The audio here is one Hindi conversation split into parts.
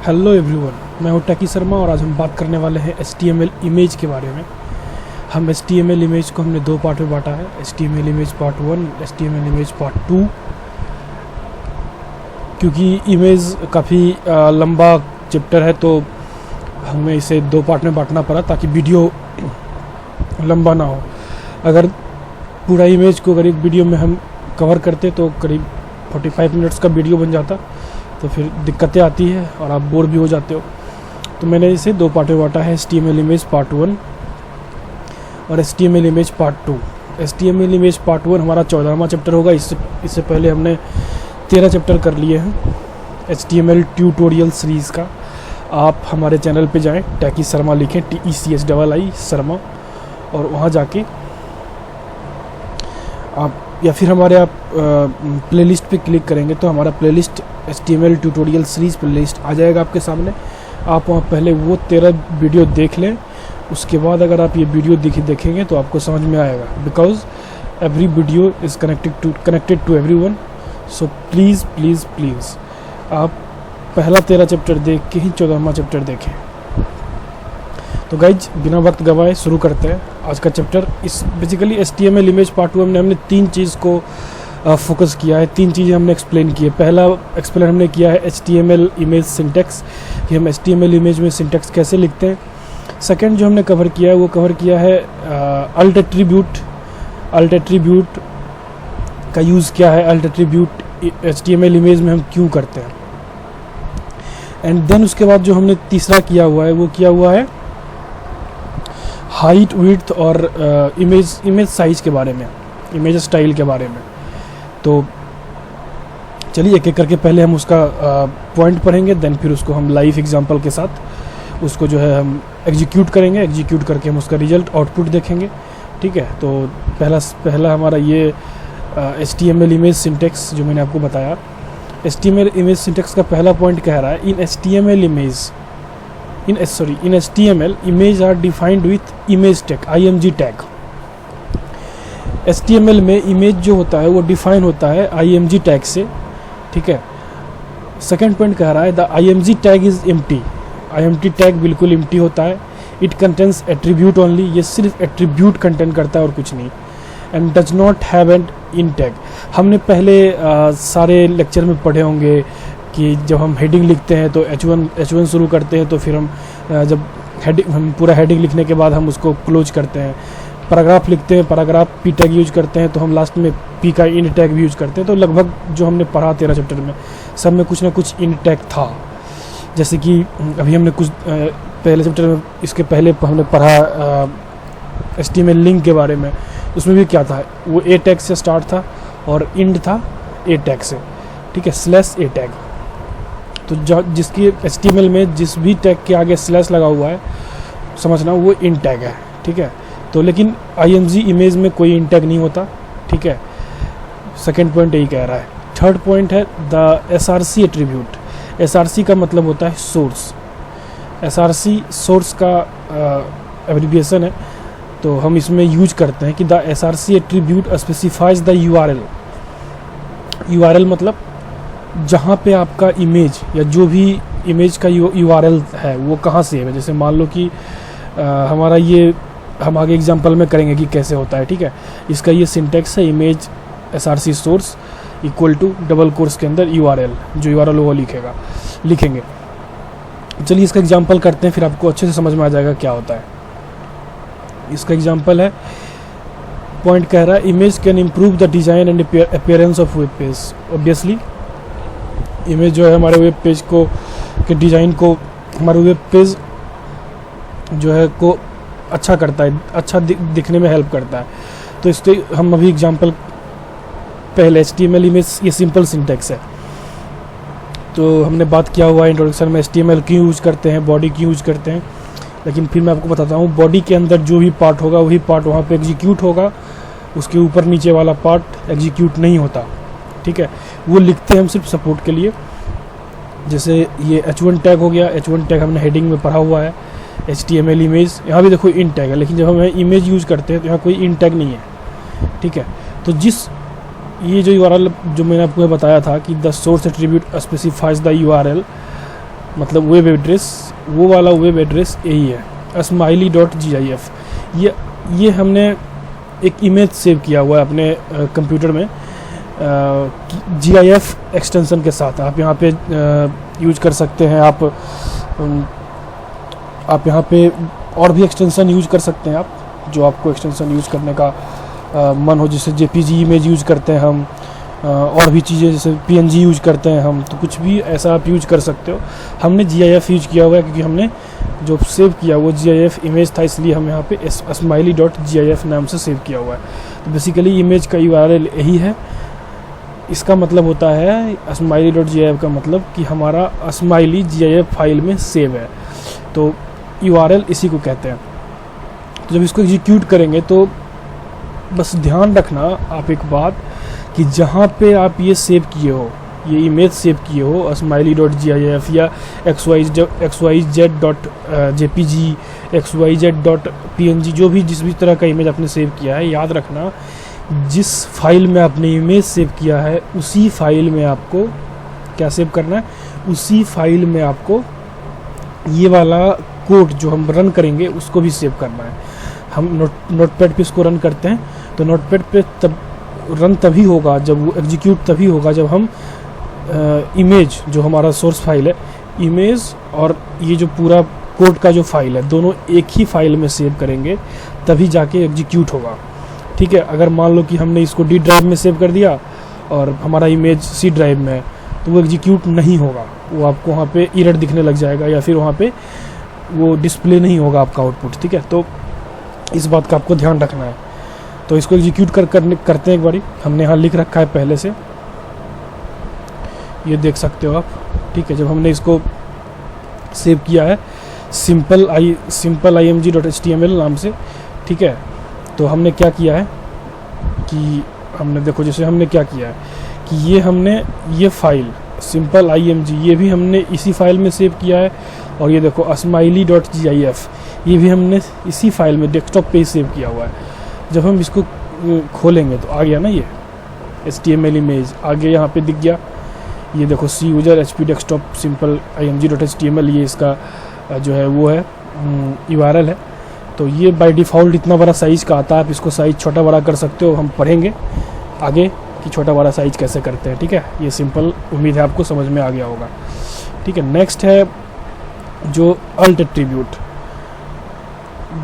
हेलो एवरीवन, मैं हूं टैकी शर्मा और आज हम बात करने वाले हैं HTML इमेज के बारे में। हम HTML इमेज को हमने दो पार्ट में बांटा है, HTML image part 1, HTML image part 2। क्योंकि इमेज काफ़ी लंबा चैप्टर है तो हमें इसे दो पार्ट में बांटना पड़ा ताकि वीडियो लंबा ना हो। अगर पूरा इमेज को अगर एक वीडियो में हम कवर करते तो करीब 45 मिनट्स का वीडियो बन जाता, तो फिर दिक्कतें आती है और आप बोर भी हो जाते हो। तो मैंने इसे दो पार्ट में बांटा है, HTML इमेज पार्ट 1 और HTML image part 2। HTML image part 1 हमारा 14वां चैप्टर होगा। इससे पहले हमने 13 चैप्टर कर लिए हैं HTML ट्यूटोरियल सीरीज़ का। आप हमारे चैनल पे जाएं, टैकी शर्मा लिखें, TECHII शर्मा, और वहाँ जाके आप या फिर हमारे आप प्लेलिस्ट पे क्लिक करेंगे तो हमारा playlist HTML tutorial series playlist आ जाएगा आपके सामने। आप वहाँ पहले वो 13 वीडियो देख लें, उसके बाद अगर आप ये वीडियो देखेंगे तो आपको समझ में आएगा, because every video is connected to everyone. So please please please आप पहला 13 चैप्टर देख के ही 14वां चैप्टर देखें। तो गाइज बिना वक्त गवाए शुरू करते हैं आज का चैप्टर। इस बेसिकली HTML इमेज पार्ट 2 में हमने तीन चीज़ को फोकस किया है, तीन चीज़ें हमने एक्सप्लेन की है। पहला एक्सप्लेन हमने किया है HTML इमेज सिंटैक्स, कि हम HTML इमेज में सिंटैक्स कैसे लिखते हैं। सेकंड जो हमने कवर किया है वो कवर किया है अल्ट एट्रीब्यूट का यूज़ क्या है, अल्ट एट्रीब्यूट HTML इमेज में हम क्यों करते हैं। एंड देन उसके बाद जो हमने तीसरा किया हुआ है वो किया हुआ है हाइट विड्थ और इमेज साइज़ के बारे में, इमेज स्टाइल के बारे में। तो चलिए एक एक करके पहले हम उसका पॉइंट पढ़ेंगे, देन फिर उसको हम लाइव एग्जांपल के साथ उसको जो है हम एग्जीक्यूट करेंगे। एग्जीक्यूट करके हम उसका रिजल्ट आउटपुट देखेंगे, ठीक है। तो पहला हमारा ये HTML इमेज सिंटैक्स जो मैंने आपको बताया। HTML इमेज सिंटैक्स का पहला पॉइंट कह रहा है, in HTML image are defined with image tag, IMG tag. HTML में इमेज जो होता है वो डिफाइन होता है IMG टैग से, ठीक है। सेकेंड पॉइंट कह रहा है the IMG tag is empty, IMG tag बिल्कुल एम्प्टी होता है। इट कंटेन्स एट्रीब्यूट ओनली, ये सिर्फ एट्रीब्यूट कंटेंट करता है और कुछ नहीं। And does not have an in tag. हमने पहले सारे लेक्चर में पढ़े होंगे कि जब हम हेडिंग लिखते हैं तो H1 शुरू करते हैं, तो फिर हम जब हम पूरा हेडिंग लिखने के बाद हम उसको क्लोज करते हैं। पैराग्राफ लिखते हैं, पैराग्राफ P टैग यूज करते हैं, तो हम लास्ट में P का इन टैग भी यूज करते हैं। तो लगभग जो हमने पढ़ा 13 चैप्टर में सब में कुछ ना कुछ इन टैग था। जैसे कि अभी हमने कुछ पहले चैप्टर में इसके पहले हमने पढ़ा HTML लिंक के बारे में। उसमें भी क्या था, वो A टैग से स्टार्ट था और इंड था A टैग से, ठीक है, /A टैग। तो जिसकी HTML में जिस भी टैग के आगे स्लैश लगा हुआ है समझना वो इन टैग है, ठीक है। तो लेकिन IMG इमेज में कोई इन टैग नहीं होता, ठीक है। सेकेंड पॉइंट यही कह रहा है। थर्ड पॉइंट है द SRC एट्रीब्यूट। SRC का मतलब होता है सोर्स। SRC सोर्स का एब्रिविएशन है, तो हम इसमें यूज करते हैं कि the SRC attribute specifies the URL मतलब जहाँ पे आपका इमेज या जो भी इमेज का URL है वो कहाँ से है। जैसे मान लो कि हमारा ये हम आगे एग्जांपल में करेंगे कि कैसे होता है, ठीक है। इसका ये सिंटैक्स है, image SRC source equal to double quotes के अंदर URL, जो URL वो लिखेंगे। चलिए इसका एग्जांपल करते हैं, फिर आपको अच्छे से समझ में आ जाएगा क्या होता है। इसका एग्जांपल है, पॉइंट कह रहा है image can improve the design and appearance of web page. Obviously image जो है हमारे वेब पेज को के डिज़ाइन को, हमारे वेब पेज जो है को अच्छा करता है, अच्छा दिखने में हेल्प करता है। तो इससे हम अभी एग्जांपल पहले HTML इमेज ये सिंपल सिंटैक्स है। तो हमने बात किया हुआ है इंट्रोडक्शन में HTML क्यों यूज़ करते हैं, बॉडी क्यों यूज़ करते हैं। लेकिन फिर मैं आपको बताता हूँ, बॉडी के अंदर जो भी पार्ट होगा वही पार्ट वहाँ पे एग्जीक्यूट होगा, उसके ऊपर नीचे वाला पार्ट एग्जीक्यूट नहीं होता, ठीक है। वो लिखते हैं हम सिर्फ सपोर्ट के लिए। जैसे ये H1 टैग हो गया, H1 टैग हमने हेडिंग में पढ़ा हुआ है। HTML इमेज, यहाँ भी देखो इन टैग है, लेकिन जब हम इमेज यूज़ करते हैं तो यहाँ कोई इन टैग नहीं है, ठीक है। तो ये जो URL जो मैंने आपको बताया था कि the source attribute specifies the URL, मतलब वेब एड्रेस, वो वाला वेब एड्रेस यही है smiley.gif। ये हमने एक इमेज सेव किया हुआ है अपने कंप्यूटर में GIF एक्सटेंशन के साथ। आप यहाँ पे यूज कर सकते हैं, आप यहाँ पे और भी एक्सटेंशन यूज कर सकते हैं आप, जो आपको एक्सटेंशन यूज करने का मन हो। जैसे JPG इमेज यूज करते हैं हम, और भी चीज़ें जैसे PNG यूज करते हैं हम, तो कुछ भी ऐसा आप यूज कर सकते हो। हमने GIF यूज किया हुआ है क्योंकि हमने जो सेव किया वो GIF इमेज था, इसलिए हम यहाँ पे smiley.gif नाम से सेव किया हुआ है। तो बेसिकली इमेज का URL यही है। इसका मतलब होता है smiley.gif का मतलब कि हमारा smiley GIF फाइल में सेव है, तो URL इसी को कहते हैं। तो जब इसको एग्जीक्यूट करेंगे तो बस ध्यान रखना आप एक बात, कि जहाँ पे आप ये सेव किए हो, ये इमेज सेव किए हो smiley.gif या xyz.jpg, xyz.png, जो भी जिस भी तरह का इमेज आपने सेव किया है, याद रखना जिस फाइल में आपने इमेज सेव किया है उसी फाइल में आपको क्या सेव करना है, उसी फाइल में आपको ये वाला कोड जो हम रन करेंगे उसको भी सेव करना है। हम नोटपैड पे इसको रन करते हैं, तो नोटपैड पे तब रन तभी होगा जब वो एग्जीक्यूट तभी होगा जब हम इमेज जो हमारा सोर्स फाइल है, इमेज और ये जो पूरा कोड का जो फाइल है, दोनों एक ही फाइल में सेव करेंगे तभी जाके एग्जीक्यूट होगा। ठीक है, अगर मान लो कि हमने इसको D ड्राइव में सेव कर दिया और हमारा इमेज C ड्राइव में है, तो वो एग्जीक्यूट नहीं होगा, वो आपको वहाँ पे एरर दिखने लग जाएगा या फिर वहाँ पे वो डिस्प्ले नहीं होगा आपका आउटपुट। ठीक है, तो इस बात का आपको ध्यान रखना है। तो इसको एग्जीक्यूट करते हैं एक बारी। हमने यहाँ लिख रखा है पहले से, ये देख सकते हो आप। ठीक है, जब हमने इसको सेव किया है simple img.html नाम से, ठीक है, तो हमने क्या किया है कि हमने देखो जैसे हमने क्या किया है कि ये फाइल simple img ये भी हमने इसी फाइल में सेव किया है, और ये देखो smiley.gif ये भी हमने इसी फाइल में डेस्कटॉप पे ही सेव किया हुआ है। जब हम इसको खोलेंगे तो आ गया ना, ये HTML इमेज आगे यहाँ पे दिख गया। ये देखो C user HP desktop simple img.html, ये इसका जो है वो है URL है। तो ये बाय डिफ़ॉल्ट इतना बड़ा साइज़ का आता है, आप इसको साइज़ छोटा बड़ा कर सकते हो। हम पढ़ेंगे आगे कि छोटा बड़ा साइज़ कैसे करते हैं। ठीक है, ये सिंपल, उम्मीद है आपको समझ में आ गया होगा। ठीक है, नेक्स्ट है जो alt attribute.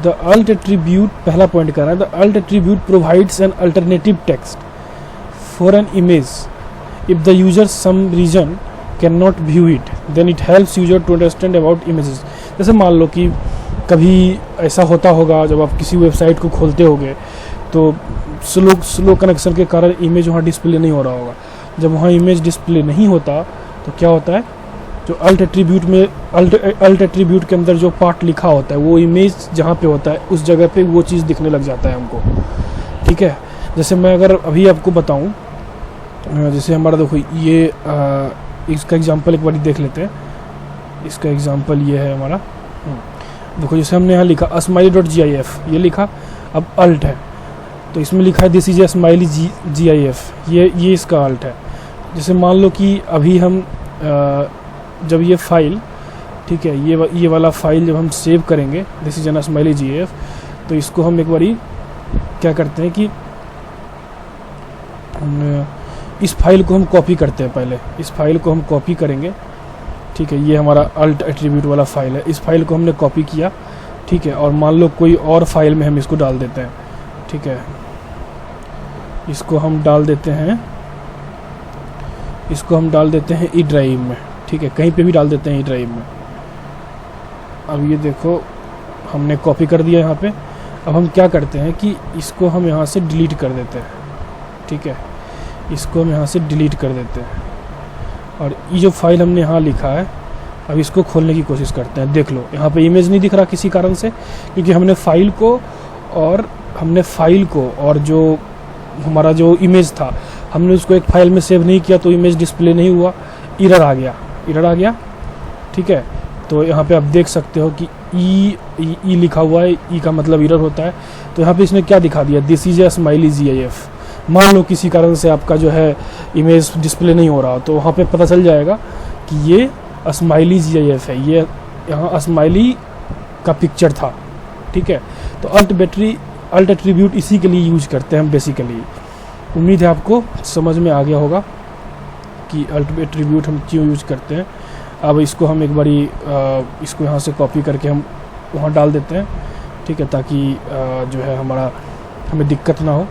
The alt attribute, पहला पॉइंट कर रहा है, the alt attribute provides an alternative text for an image if the user some reason can not view it, then it helps user to understand about images. जैसे मान लो कि कभी ऐसा होता होगा जब आप किसी वेबसाइट को खोलते होगे तो स्लो कनेक्शन के कारण इमेज वहाँ डिस्प्ले नहीं हो रहा होगा। जब वहाँ इमेज डिस्प्ले नहीं होता तो क्या होता है, जो अल्ट एट्रीब्यूट में अल्ट एट्रीब्यूट के अंदर जो पार्ट लिखा होता है वो इमेज जहाँ पे होता है उस जगह पे वो चीज़ दिखने लग जाता है हमको। ठीक है, जैसे मैं अगर अभी आपको बताऊँ, जैसे हमारा देखो ये इसका एग्जांपल एक बार देख लेते हैं। इसका एग्जांपल ये है हमारा, देखो जैसे हमने यहाँ लिखा smiley.gif, ये लिखा, अब अल्ट है तो इसमें लिखा है दिस इज smiley GIF, ये इसका अल्ट है। जैसे मान लो कि अभी हम जब ये फाइल, ठीक है, ये वाला फाइल जब हम सेव करेंगे दिस इज smiley GIF, तो इसको हम एक बारी क्या करते हैं कि इस फाइल को हम कॉपी करते हैं। पहले इस फाइल को हम कॉपी करेंगे। ठीक है, ये हमारा अल्ट एट्रीब्यूट वाला फाइल है, इस फाइल को हमने कॉपी किया। ठीक है, और मान लो कोई और फाइल में हम इसको डाल देते हैं। ठीक है, इसको हम डाल देते हैं ई ड्राइव में। ठीक है, कहीं पे भी डाल देते हैं ई ड्राइव में। अब ये देखो हमने कॉपी कर दिया यहाँ पे। अब हम क्या करते हैं कि इसको हम यहाँ से डिलीट कर देते हैं। ठीक है, इसको हम यहाँ से डिलीट कर देते हैं, और ये जो फाइल हमने यहाँ लिखा है अब इसको खोलने की कोशिश करते हैं। देख लो यहाँ पे इमेज नहीं दिख रहा किसी कारण से, क्योंकि हमने फाइल को और जो हमारा जो इमेज था हमने उसको एक फाइल में सेव नहीं किया, तो इमेज डिस्प्ले नहीं हुआ, एरर आ गया। ठीक है, तो यहाँ पे आप देख सकते हो कि ई लिखा हुआ है, ई का मतलब एरर होता है। तो यहाँ पे इसने क्या दिखा दिया, दिस इज smiley GIF। मान लो किसी कारण से आपका जो है इमेज डिस्प्ले नहीं हो रहा, तो वहाँ पे पता चल जाएगा कि ये स्माइली GIF है, ये यहाँ स्माइली का पिक्चर था, ठीक है। तो अल्ट एट्रीब्यूट इसी के लिए यूज करते हैं हम बेसिकली। उम्मीद है आपको समझ में आ गया होगा कि अल्ट एट्रीब्यूट हम क्यों यूज करते हैं। अब इसको हम एक बारी इसको यहाँ से कॉपी करके हम वहाँ डाल देते हैं, ठीक है, ताकि जो है हमें दिक्कत ना हो।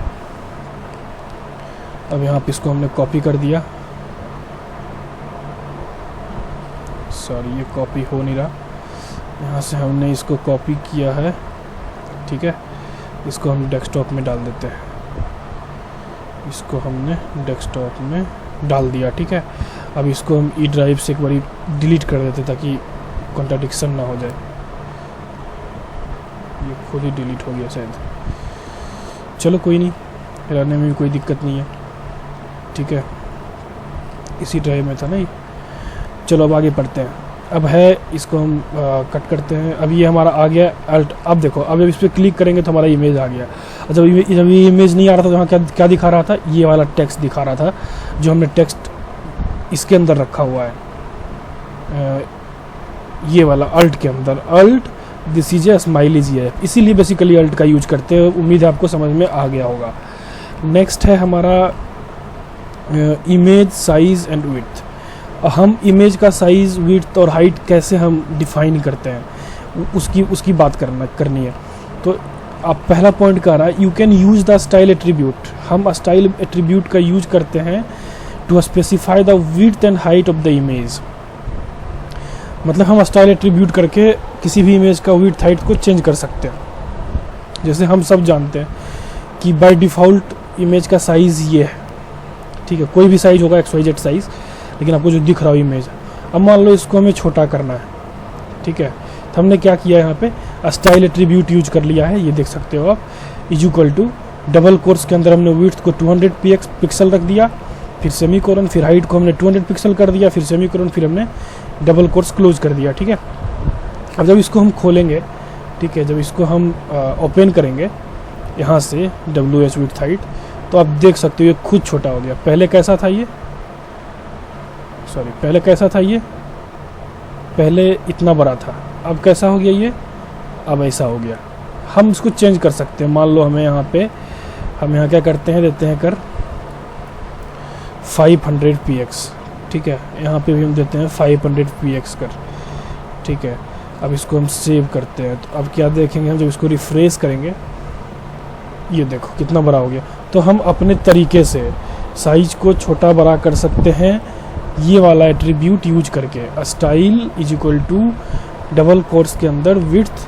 अब यहाँ पे इसको हमने कॉपी कर दिया, सॉरी ये कॉपी हो नहीं रहा, यहाँ से हमने इसको कॉपी किया है, ठीक है। इसको हम डेस्कटॉप में डाल देते हैं, इसको हमने डेस्कटॉप में डाल दिया, ठीक है। अब इसको हम ई ड्राइव से एक बारी डिलीट कर देते ताकि कॉन्ट्राडिक्शन ना हो जाए। ये खुद ही डिलीट हो गया शायद, चलो कोई नहीं, रहने में भी कोई दिक्कत नहीं है, ठीक है। इसी ड्राइव में था नहीं। चलो अब आगे पढ़ते हैं। अब है इसको हम कट करते हैं। अब ये हमारा आ गया अल्ट। अब देखो, अब इस पर क्लिक करेंगे तो हमारा इमेज आ गया। जब ये इमेज नहीं आ रहा था तो यहाँ क्या दिखा रहा था, ये वाला टेक्स्ट दिखा रहा था जो हमने टेक्स्ट इसके अंदर रखा हुआ है, ये वाला अल्ट के अंदर। Alt this is a smiley GIF, इसीलिए बेसिकली अल्ट का यूज करते हैं। उम्मीद है आपको समझ में आ गया होगा। नेक्स्ट है हमारा इमेज साइज एंड विड्थ। हम इमेज का साइज़, विड्थ और हाइट कैसे हम डिफाइन करते हैं उसकी बात करनी है। तो आप पहला पॉइंट कह रहा है you can use the style attribute. हम स्टाइल एट्रीब्यूट का यूज करते हैं to specify the width and height of the image. मतलब हम स्टाइल एट्रीब्यूट करके किसी भी इमेज का विड्थ हाइट को चेंज कर सकते हैं। जैसे हम सब जानते हैं कि बाय डिफ़ॉल्ट इमेज का साइज़ ये है, ठीक है, कोई भी साइज़ होगा XYZ साइज़, लेकिन आपको जो दिख रहा हो इमेज। अब मान लो इसको हमें छोटा करना है, ठीक है, तो हमने क्या किया, यहाँ पे स्टाइल एट्रीब्यूट यूज कर लिया है, ये देख सकते हो आप। Is equal to double quotes के अंदर हमने विड्थ को 200 पिक्सल रख दिया, फिर सेमीकोलन, फिर हाइट को हमने 200 पिक्सल कर दिया, फिर सेमीकोलन, फिर हमने डबल कोर्स क्लोज कर दिया, ठीक है। अब जब इसको हम खोलेंगे, ठीक है, जब इसको हम ओपन करेंगे यहाँ से WH विड्थ हाइट, तो आप देख सकते हो ये खुद छोटा हो गया। पहले कैसा था ये, सॉरी पहले कैसा था ये, पहले इतना बड़ा था, अब कैसा हो गया ये, अब ऐसा हो गया। हम इसको चेंज कर सकते हैं। मान लो हमें यहाँ पे, हम यहाँ क्या करते हैं, देते हैं कर 500 px, ठीक है, यहाँ पे भी हम देते हैं 500 px कर, ठीक है। अब इसको हम सेव करते हैं, तो अब क्या देखेंगे हम, जब इसको रिफ्रेश करेंगे, ये देखो कितना बड़ा हो गया। तो हम अपने तरीके से साइज को छोटा बड़ा कर सकते हैं ये वाला एट्रीब्यूट यूज करके। Style is equal to double quotes के अंदर width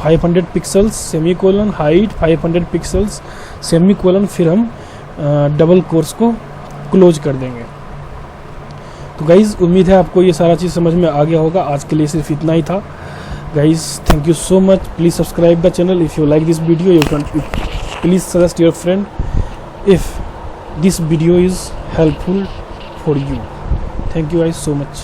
500 pixels semicolon, height 500 pixels semicolon, फिर हम डबल कोर्स को क्लोज कर देंगे। तो गाइज़ उम्मीद है आपको ये सारा चीज़ समझ में आ गया होगा। आज के लिए सिर्फ इतना ही था guys. Thank you so much. Please subscribe the channel if you like this video. You can please suggest your friend if this video is helpful for you. Thank you guys so much.